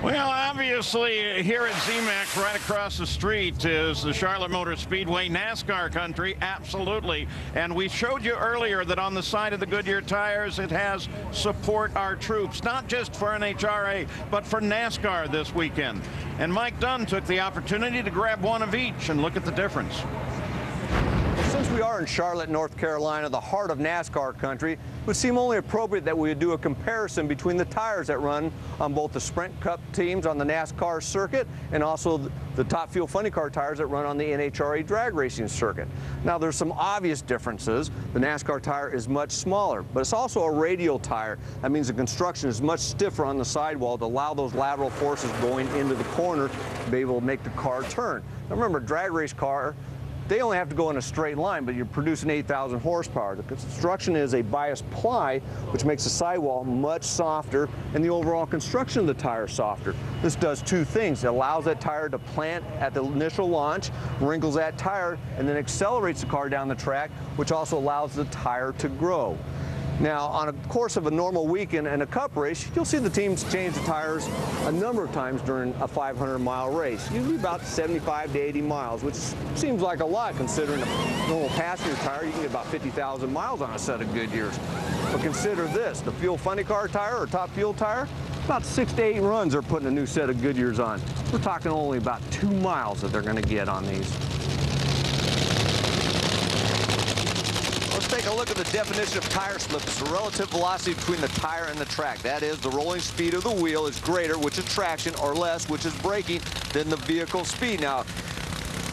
Well, obviously, here at ZMAX, right across the street, is the Charlotte Motor Speedway, NASCAR country, absolutely. And we showed you earlier that on the side of the Goodyear tires, it has support our troops, not just for NHRA, but for NASCAR this weekend. And Mike Dunn took the opportunity to grab one of each and look at the difference. Since we are in Charlotte, North Carolina, the heart of NASCAR country, it would seem only appropriate that we would do a comparison between the tires that run on both the Sprint Cup teams on the NASCAR circuit and also the Top Fuel Funny Car tires that run on the NHRA drag racing circuit. Now, there's some obvious differences. The NASCAR tire is much smaller, but it's also a radial tire. That means the construction is much stiffer on the sidewall to allow those lateral forces going into the corner to be able to make the car turn. Now, remember, drag race car, they only have to go in a straight line, but you're producing 8,000 horsepower. The construction is a biased ply, which makes the sidewall much softer, and the overall construction of the tire softer. This does two things. It allows that tire to plant at the initial launch, wrinkles that tire, and then accelerates the car down the track, which also allows the tire to grow. Now, on a course of a normal weekend and a cup race, you'll see the teams change the tires a number of times during a 500-mile race, usually about 75 to 80 miles, which seems like a lot considering a normal passenger tire. You can get about 50,000 miles on a set of Goodyears. But consider this, the Fuel Funny Car tire or Top Fuel tire, about 6 to 8 runs they're putting a new set of Goodyears on. We're talking only about 2 miles that they're going to get on these. Let's take a look at the definition of tire slip. It's the relative velocity between the tire and the track. That is, the rolling speed of the wheel is greater, which is traction, or less, which is braking, than the vehicle speed. Now,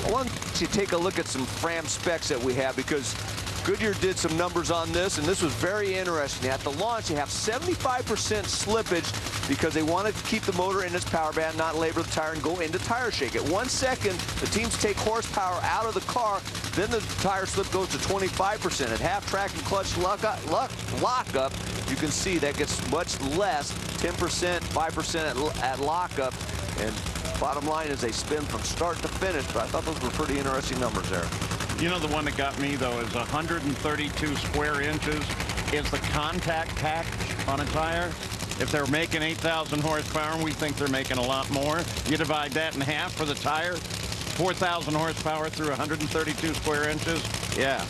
I want you to take a look at some Fram specs that we have, because Goodyear did some numbers on this, and this was very interesting. At the launch, you have 75% slippage because they wanted to keep the motor in its power band, not labor the tire and go into tire shake. At 1 second, the teams take horsepower out of the car, then the tire slip goes to 25%. At half track and clutch lockup, you can see that gets much less, 10%, 5% at lockup. And bottom line is they spin from start to finish, but I thought those were pretty interesting numbers there. You know, the one that got me, though, is 132 square inches is the contact package on a tire. If they're making 8,000 horsepower, and we think they're making a lot more, you divide that in half for the tire, 4,000 horsepower through 132 square inches. Yeah,